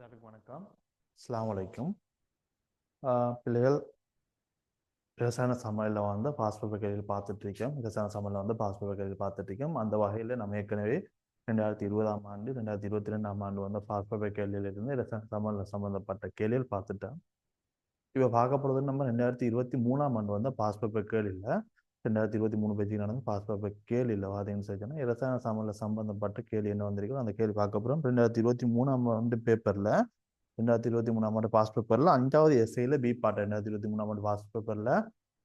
வணக்கம். அஸ்ஸலாமு அலைக்கும். பிள்ளைகள் ரசாயன சமையலில் வந்து பாஸ்போர்ட் கேள்வியில் பார்த்துட்டு இருக்கோம். ரசாயன சமையலில் வந்து பாஸ்போர்ட் கேள்வியில் பார்த்துட்டு இருக்கோம். அந்த வகையில் நம்ம ஏற்கனவே 2020ஆம் ஆண்டு 2022ஆம் ஆண்டு வந்து பாஸ்போர்ட் கேள்வியிலிருந்து ரசாயன சமையலில் சம்மந்தப்பட்ட கேள்வியில் பார்த்துட்டோம். இப்போ பார்க்க போகிறது நம்ம 2023ஆம் ஆண்டு வந்து பாஸ்போர்ட் கேள்வியில் 2023 பேஜுக்கு நடந்து பாஸ்போர்ட் கேள்வியில் பார்த்தீங்கன்னு சொல்லிச்சோன்னா ரசாயன சமையலில் சம்பந்தப்பட்ட கேள்வி என்ன வந்திருக்கோ அந்த கேள்வி பார்க்க போகிறோம். 2023ஆம் ஆண்டு பேப்பரில் 2023ஆம் ஆண்டு பாஸ் பேப்பரில் 5வது எஸ்ஐயில் பி பாட்டு 2023ஆம் ஆண்டு பாஸ் பேப்பரில்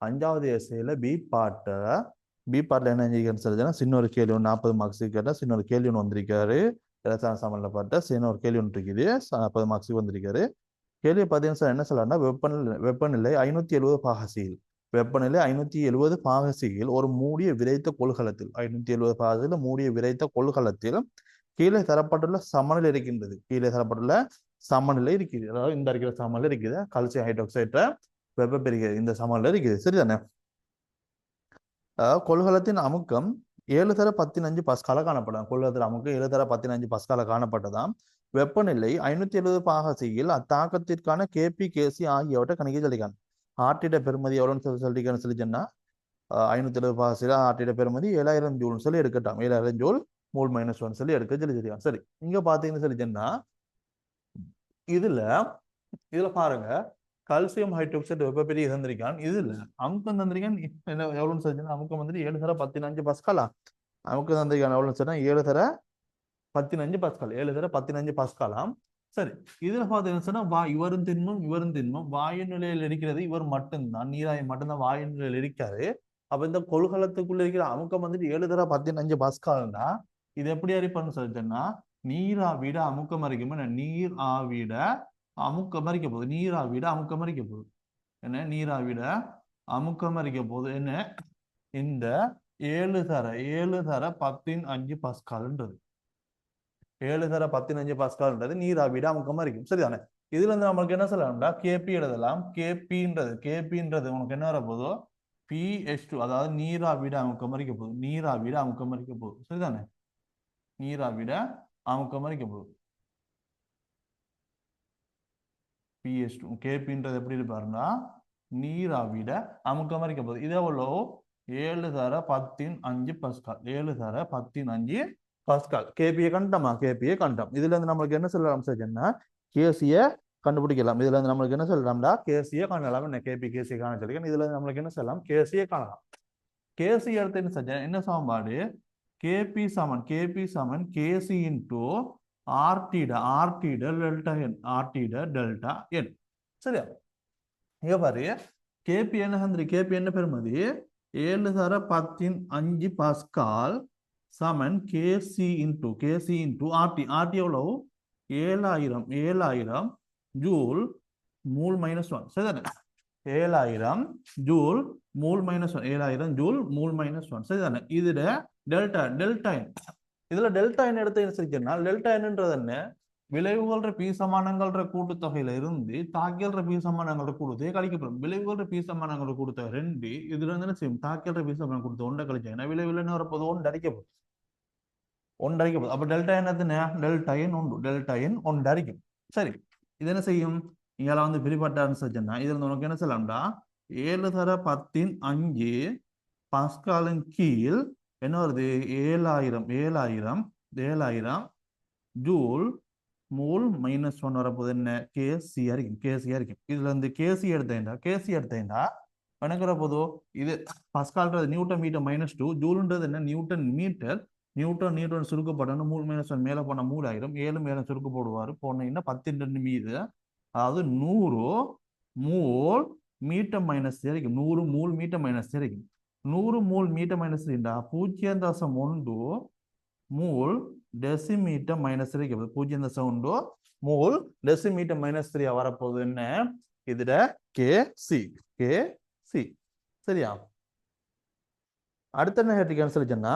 5வது எஸ்ஐயில் பி பாட்டில் என்ன செஞ்சிருக்கேன்னு சொல்லிச்சுன்னா சின்ன ஒரு கேள்வி ஒன்று 40 மார்க்ஸுக்கு கேட்டால் சின்ன ஒரு கேள்வி ஒன்று வந்திருக்காரு. ரசாயன சமையலில் பாட்ட சின்ன ஒரு கேள்வி ஒன்று இருக்குது 40 மார்க்ஸுக்கு வந்திருக்காரு. கேள்வி பார்த்தீங்கன்னா சார் என்ன சொல்லலாம்னா வெப்பநிலை 570 பாகசியில் வெப்பநிலை 570 பாகசியில் ஒரு மூடிய விரைத்த கொள்கலத்தில் 570 பாகசியில் மூடிய விரைத்த கொள்கலத்தில் கீழே தரப்பட்டுள்ள சமநிலை இருக்கின்றது. கீழே தரப்பட்டுள்ள சமநிலை இருக்குது. அதாவது இந்த இருக்கிற சமநிலை இருக்குது. கால்சியம் ஹைட்ராக்சைட வெப்ப பெருகிறது இந்த சமநிலை இருக்குது. சரிதானே? கொள்கலத்தின் அமுக்கம் 7 பஸ்கால காணப்படும். கொள்கலத்தின் அமுக்கம் 7 பஸ்கால காணப்பட்டதாம். வெப்பநிலை 570 பாகசியில் அத்தாக்கத்திற்கான கேபி கேசி ஆகியவற்றை கணிக்க சொல்லிக்கான். ஆர்டிட பெருமதி எவ்வளோன்னு சொல்லிக்கான்னு சொல்லிச்சேன்னா 570 பாகசியில் ஆர்டிட பெருமதி 7000 ஜூல்னு சொல்லி எடுக்கட்டாம். 7000 ஜூல் மூல் -1 சொல்லி எடுக்க சொல்லிச்சிருக்கான். சரி, இங்க பாத்தீங்கன்னு சொல்லிச்சேன்னா இதுல பாருங்க கால்சியம் ஹைட்ராக்சைடு வெப்பப்பெரிய தந்திருக்கான். இதுல அமுக்கம் தந்திருக்கான் என்ன எவ்வளவுன்னு சொல்லிச்சுன்னா அமுக்கம் வந்துட்டு 7 பஸ்காலா அமுக்கம் தந்திருக்கான் எவ்வளவுன்னு சொன்னா 7 பஸ்கால் 7 பஸ்காலாம். சரி, இதுல பாத்தீங்கன்னு சொன்னா இவரும் திண்மம் வாயு நிலையில் இருக்கிறது இவர் மட்டும்தான், நீராவி மட்டும்தான் வாயு நிலையில் இருக்காரு. அப்ப இந்த கொள்கலத்துக்குள்ள இருக்கிற அமுக்கம் வந்துட்டு 7 பஸ்கால்னா இது எப்படி அறிப்பான்னு சொல்லிட்டேன்னா நீராவிட அமுக்கம் அரிக்கும். நீர் ஆவிட அமுக்கம் அரிக்க போகுது. நீராவிட அமுக்கம் அரிக்க போகுது. என்ன நீராவிட அமுக்கம் அரிக்க போகுது. என்ன இந்த 7 தர 10 பஸ்கால்ன்றது 7 தர 10 பஸ்கால்ன்றது நீராவிட அமுக்கம் அரிக்கும். சரிதானே? இதுல இருந்து நம்மளுக்கு என்ன சொல்லலாம்டா கேபி எழுதலாம். கேபின்றது உனக்கு என்ன வர போதோ PH2 அதாவது நீராவிட அமுக்கம் அரிக்க போகுது. நீராவிட அமுக்கம் அரிக்க போகுது. சரிதானே? நீராவிட அமுக்கம் அரிக்க போகுது. PH2 கேபின்றது எப்படி இருப்பாருன்னா நீராவிட அமுக்கம் அரிக்க போகுது. இது எவ்வளோ 7 தர 10 பஸ்கால் 7 தர 10 பஸ்கால். கேபியை கண்டோமா? கேபியை கண்டோம். இதுல இருந்து நம்மளுக்கு என்ன சொல்லலாம் சொன்னா கேசிய கண்டுபிடிக்கலாம். இதுல இருந்து நம்மளுக்கு என்ன சொல்லலாம்டா கேசியை காணலாம். என்ன கேபி கேசியை காண சொல்லிக்கணும். இதுல இருந்து நம்மளுக்கு என்ன சொல்லலாம் கேசியை காணலாம். கேசி எடுத்து என்ன சமன்பாடு கேபி சமன் கேசி இன்டூ ஆர்டிட டெல்டா என். சரியா? இங்க பாரு கேபி என்ன பெருமதி 7 தர 10 பஸ்கால் சமன் கேசி இன்டூ ஆர்டி எவ்வளவு 7000 ஜூல் மூல் -1. சரிதானே? 7000 ஜூல் மூல் -1 7000 ஜூல் மூல் -1. சரிதானே? இதுல டெல்டா என் இதுல டெல்டா என் எடுத்து என்ன டெல்டா என்னன்றது என்ன விளைவுகள பீசமானங்கள கூட்டுத்தொகையில இருந்து தாக்கியல்ற பீசமானங்கள கூடுதே கழிக்கப்படும். விளைவுகள பீசமானங்கள கூடுத்த 2 இதுல இருந்து என்ன செய்யும் தாக்கியல்ற பீசமான கொடுத்த 1 கழிச்சா விளைவுல என்ன வரப்போது 1 அடிக்கப்படும். 1 அடிக்கப்படும். அப்ப டெல்டா என்னதுன்னா டெல்டா என் 1 அடிக்கும். சரி, இது என்ன செய்யும் இங்கால வந்து பிரிப்பட்டான்னு சொன்னா இதுல இருந்து உனக்கு என்ன சொல்லலாம்டா 7 தர 10 பஸ்காலின் கீழ் என்ன வருது 7000 ஜூல் மூல் -1 வரப்போது. என்ன கேசி இருக்கும். இதுல இருந்து கேசி எடுத்தேன்டா எனக்கு வரப்போதோ இது பஸ்கால்ன்றது நியூட்டன் மீட்டர் -2 ஜூல்ன்றது என்ன நியூட்டன் மீட்டர் நியூட்டன் சுருக்கப்படணும் மூல் -1 மேல போன 3000 7 மேல சுருக்கு போடுவாரு போனீங்கன்னா 10 மீது அதாவது 100 மூல் மீட்டர் -3 இருக்கும். 100 மூல் மீட்டர் -3 இருக்கும். 100 மூல் மீட்டர் -3 0.1 மூல் டெசிமீட்டர் -3 இருக்கும். 0.1 மூல் டெசிமீட்டர் -3 வரப்போகுது. என்ன இதுல கேசி சரியா? அடுத்த என்ன கேட்டிருக்கேன்னு சொல்லிச்சேன்னா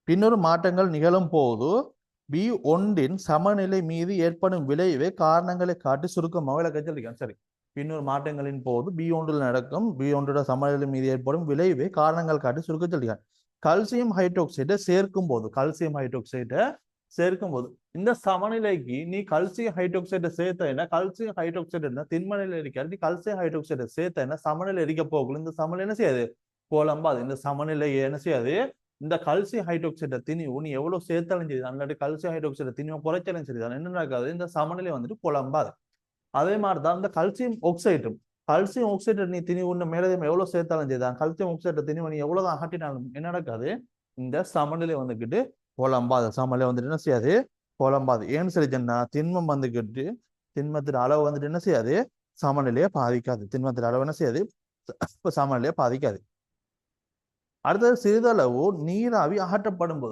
பின்னொரு மாற்றங்கள் நிகழும் போது B1 சமநிலை மீது ஏற்படும் விளைவே காரணங்களை காட்டி சுருக்கமாக விளக்க சொல்லியிருக்கேன். சரி, பின்னொரு மாற்றங்களின் போது B1 நடக்கும் B1 சமநிலை மீது ஏற்படும் விளைவே காரணங்கள் காட்டி சுருக்க சொல்லியிருக்கேன். கல்சியம் ஹைட்ராக்சைடை சேர்க்கும் போது இந்த சமநிலைக்கு நீ கல்சியம் ஹைட்ராக்சைடை சேர்த்தா கல்சியம் ஹைட்ராக்சைடு திண்மநிலை இருக்காது, நீ கல்சியம் ஹைட்ராக்சைடை சேர்த்தா சமநிலை இருக்க போகல. இந்த சமநிலை என்ன செய்யாது? குழம்பாது. இந்த சமநிலை என்ன செய்யாது? இந்த கல்சியம் ஹைட்ராக்சைடை திணிவு நீ எவ்வளவு சேர்த்தாலும் சரி, அல்லாட்டி கல்சியம் ஹைட்ராக்சைடை திணிவு குறைச்சாலும் சரி, என்ன நடக்காது? இந்த சமநிலை வந்துட்டு குழம்பாது. அதே மாதிரிதான் இந்த கல்சியம் ஆக்சைடு நீ திணிவு மேலதையும் எவ்வளவு சேர்த்தாலும் சரிதான், கல்சியம் ஆக்சைடு திணிவு நீ எவ்வளவு அகட்டினாலும் என்ன நடக்காது? இந்த சமநிலை வந்துக்கிட்டு குழம்பாது. சமநிலை வந்துட்டு என்ன செய்யாது? குழம்பாது. ஏன்னு சொல்லி சொன்னா திண்மம் வந்துக்கிட்டு திண்மத்தின் அளவு வந்துட்டு என்ன செய்யாது? சமநிலையை பாதிக்காது. திண்மத்தின் அளவு என்ன செய்யாது? சமநிலையை பாதிக்காது. அடுத்தது சிறிதளவு நீராவி அகற்றப்படும்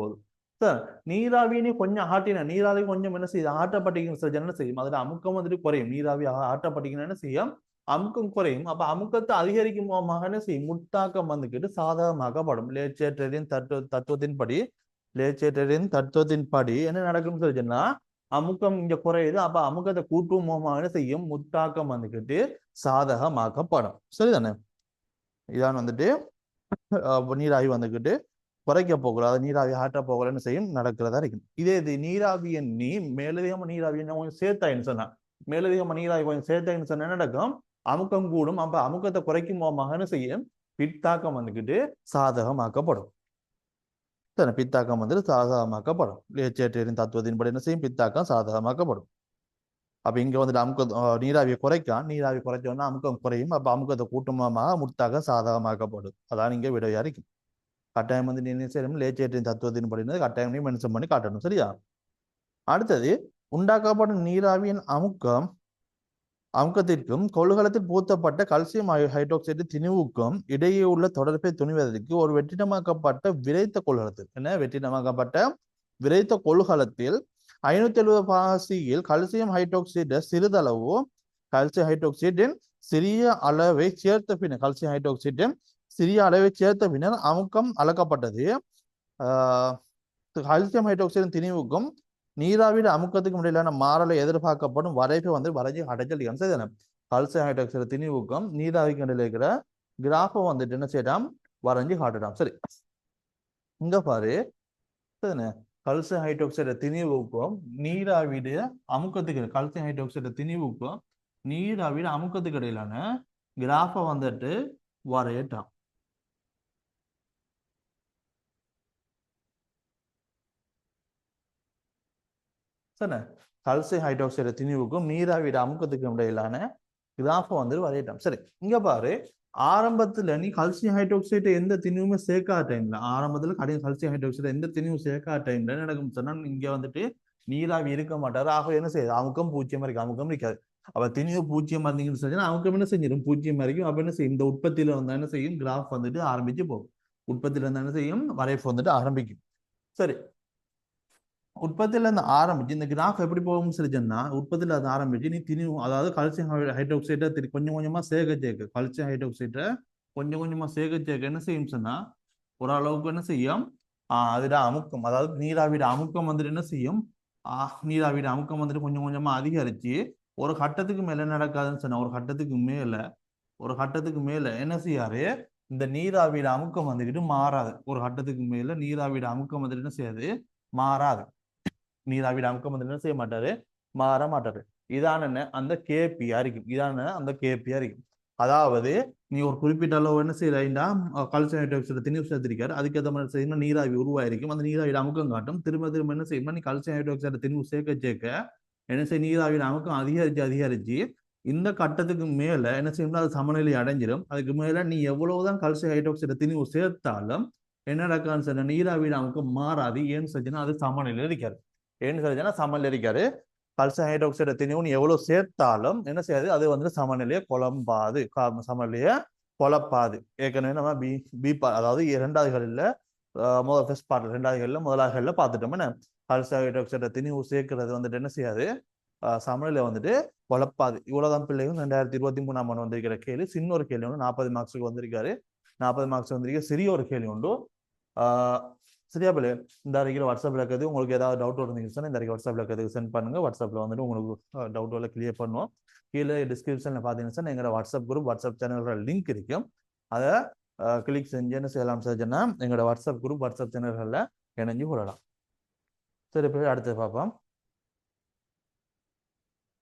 போது சார், நீராவியை கொஞ்சம் அகட்டின நீராவி கொஞ்சம் என்ன செய்யுது? அகற்றப்பட்டீங்கன்னு சொல்லி என்ன செய்யும்? அதுல அமுக்கம் வந்துட்டு குறையும். நீராவி அகற்றப்பட்டீங்கன்னு என்ன செய்யும்? அமுக்கம் குறையும். அப்ப அமுக்கத்தை அதிகரிக்கும் மூலமாக என்ன செய்யும்? முட்டாக்கம் வந்துக்கிட்டு சாதகமாக்கப்படும். தத்துவத்தின்படி என்ன நடக்கும்னு சொல்லி சொன்னா அமுக்கம் இங்க குறையுது. அப்ப அமுக்கத்தை கூட்டும் மூலமாக என்ன செய்யும்? முட்டாக்கம் வந்துக்கிட்டு சாதகமாக்கப்படும். சரிதானே? இதான் வந்துட்டு நீராவி வந்துக்கிட்டு குறைக்க போகல, அது நீராவி ஆற்ற போகலன்னு செய்யும் நடக்கிறதா இருக்கும். இதே இது நீராவியை நீ மேலதிகமா நீராவியை கொஞ்சம் சேர்த்தாயின்னு சொன்னா மேலதிகமா நீராவி கொஞ்சம் சேர்த்தாயின்னு சொன்னா நடக்கும்? அமுக்கம் கூடும். அப்ப அமுக்கத்தை குறைக்கும் மூலமாக என்ன செய்யும்? பித்தாக்கம் வந்துக்கிட்டு சாதகமாக்கப்படும். பித்தாக்கம் வந்துட்டு சாதகமாக்கப்படும். லேச்சேற்றின் தத்துவத்தின்படி என்ன செய்யும்? பித்தாக்கம் சாதகமாக்கப்படும். அப்ப இங்க வந்துட்டு நீராவியை நீராவி குறைச்சோன்னா அமுக்கம் குறையும். அப்ப அமுக்கத்தை கூட்டமாக முத்தாக சாதகமாக்கப்படும். அதான் இங்க விடையா இருக்கும். கட்டாயம் வந்து நீ செய்யணும் லேச்சேற்றின் தத்துவத்தின்படி கட்டாயம் நீ மென்ஷன் பண்ணி காட்டணும். சரியா? அடுத்தது உண்டாக்கப்படும் நீராவியின் அமுக்கத்திற்கும் கொள்கலத்தில் பூத்தப்பட்ட கல்சியம் ஹைட்ராக்சைடு திணிவுக்கும் இடையே உள்ள தொடர்பை துணிவதற்கு ஒரு வெற்றிடமாக்கப்பட்ட விரைத்த கொள்கலத்தில் 570 பாசியில் கல்சியம் ஹைட்ராக்சைடு சிறிதளவு கல்சியம் ஹைட்ராக்சைடின் சிறிய அளவை சேர்த்த பின்னர் அமுக்கம் அளக்கப்பட்டது. கல்சியம் ஹைட்ராக்சைடின் திணிவுக்கும் நீராவிட அமுக்கத்துக்கும் இடையிலான மாறலை எதிர்பார்க்கப்படும் வரைப்பை வந்து வரைஞ்சி அடைச்சல். கல்சியம் ஹைட்ராக்சைடு திணிவுக்கும் நீராவிக்கு இடையில இருக்கிற கிராஃபை வந்துட்டு என்ன செய்யலாம்? வரைஞ்சி காட்டலாம். சரி, இங்க பாரு. கல்சியம் ஹைட்ராக்சைடு திணிவுக்கும் நீராவிட அமுக்கத்துக்கு இடையிலான கிராஃபை வந்துட்டு வரையட்டாம். சரி, கல்சியம் ஹைட்ராக்சைடு திணிவுக்கும் நீராவிட அமுக்கத்துக்கும் இடையிலான கிராஃபை வந்து வரையட்டாம். சரி, இங்க பாரு. ஆரம்பத்துல நீ கல்சியம் ஹைட்ராக்சைடு எந்த திணிவுமே சேர்க்காத டைம்ல கல்சியம் ஹைட்ராக்சைடு எந்த திணிவும் சேர்க்காத டைம்ல என்ன நடக்கும் சொன்னா இங்க வந்துட்டு நீராவி இருக்க மாட்டாரு. ஆக என்ன செய்யுது? அமுக்கம் பூஜ்ஜியமா இருக்கு. அமுக்கம் இருக்காது. அப்ப திணிவு பூஜ்ஜியமா இருந்தீங்கன்னு சொன்னா அமுக்கம் என்ன செஞ்சிடும்? பூஜ்ஜியமா இருக்கும். அப்ப என்ன செய்யும்? இந்த உற்பத்தியில வந்து என்ன செய்யும்? கிராஃப் வந்துட்டு ஆரம்பிச்சு போகும். உற்பத்தியில இருந்தா என்ன செய்யும்? வரைப்பு வந்துட்டு ஆரம்பிக்கும். சரி, உற்பத்தியில இருந்து ஆரம்பிச்சு இந்த கிராஃப் எப்படி போகும்னு சொல்லி சொன்னா உற்பத்தியில அது ஆரம்பிச்சு நீ திணிவு, அதாவது கல்சியம் ஹைட்ராக்சைடை கொஞ்சம் கொஞ்சமா சேர்க்க கல்சியம் ஹைட்ராக்சைடை கொஞ்சம் கொஞ்சமா சேர்க்க என்ன செய்யும் சொன்னா ஓரளவுக்கு என்ன செய்யும்? அதுட அமுக்கம், அதாவது நீராவிட அமுக்கம் வந்துட்டு என்ன செய்யும்? நீராவிட அமுக்கம் வந்துட்டு கொஞ்சம் கொஞ்சமா அதிகரிச்சு ஒரு கட்டத்துக்கு மேல நடக்காதுன்னு சொன்னா ஒரு கட்டத்துக்கு மேல என்ன செய்யாரு? இந்த நீராவிட அமுக்கம் வந்துக்கிட்டு மாறாது. ஒரு கட்டத்துக்கு மேல நீராவிட அமுக்கம் வந்துட்டு என்ன செய்யாது? மாறாது. நீராவிட அமுக்கம் வந்து என்ன செய்ய மாட்டாரு? மாற மாட்டாரு. இதான அந்த கேபியா இருக்கும். அதாவது நீ ஒரு குறிப்பிட்ட அளவு என்ன செய்யறா? கல்சியம் ஹைட்ராக்சைடு திணிவு சேர்த்திருக்காரு. அதுக்கேற்ற மாதிரி செய்யணும் நீராவி உருவாயிருக்கும். அந்த நீராவிட அமுக்கம் காட்டும். திரும்ப திரும்ப என்ன செய்யணும்? நீ கல்சியம் ஹைட்ராக்சைடு திணிவு சேர்க்க என்ன செய்ய? நீராவிட அமுக்கம் அதிகரிச்சு இந்த கட்டத்துக்கு மேல என்ன செய்யணும்? அது சமநிலை அடைஞ்சிடும். அதுக்கு மேல நீ எவ்வளவுதான் கல்சியம் ஹைட்ராக்சைடு திணிவு சேர்த்தாலும் என்ன நடக்கான்னு சொன்ன நீராவிட அமுக்கம் மாறாது. ஏன்னு சொல்லிச்சுன்னா அது சமநிலையில் இருக்காரு. கல்சியம் ஹைட்ராக்சைடு திணிவு எவ்வளவு சேர்த்தாலும் என்ன செய்யாது? அது வந்து சமநிலையை குழப்பாது. ஏற்கனவே நம்ம அதாவது இரண்டாவதுகளில் முதலாவதுகளில் பார்த்துட்டோம். என்ன கல்சியம் ஹைட்ராக்சைடு திணிவு சேர்க்கிறது வந்துட்டு என்ன செய்யாது? சமநிலை வந்துட்டு குழப்பாது. இவ்வளவுதான் பிள்ளைகள் 2023 வந்திருக்கிற கேள்வி. சின்ன ஒரு கேள்வி ஒன்று 40 மார்க்ஸுக்கு வந்திருக்காரு. 40 மார்க்ஸ் வந்திருக்க சிறிய ஒரு கேள்வி உண்டு. சரியா பிள்ளை? இந்த அறிக்கையில் வாட்ஸ்அப்ல இருக்கிறது உங்களுக்கு ஏதாவது டவுட் இருந்துச்சுன்னா இந்த அறிக்கை வாட்ஸ்அப்ல இருக்கிறதுக்கு சென்ட் பண்ணுங்க. வாட்ஸ்அப்ல வந்துட்டு உங்களுக்கு டவுட் கிளியர் பண்ணுவோம். கீழே டிஸ்கிரிப்ஷன்ல பாத்தீங்கன்னா எங்களோட வாட்ஸ்அப் குரூப் வாட்ஸ்அப் சேனலோட லிங்க் இருக்கும். அதை கிளிக் செஞ்சு என்ன செய்யலாம் செஞ்சுன்னா எங்களோட வாட்ஸ்அப் குரூப் வாட்ஸ்அப் சேனல்களில் இணைஞ்சு கொள்ளலாம். சரி, இப்போ அடுத்து பார்ப்போம்.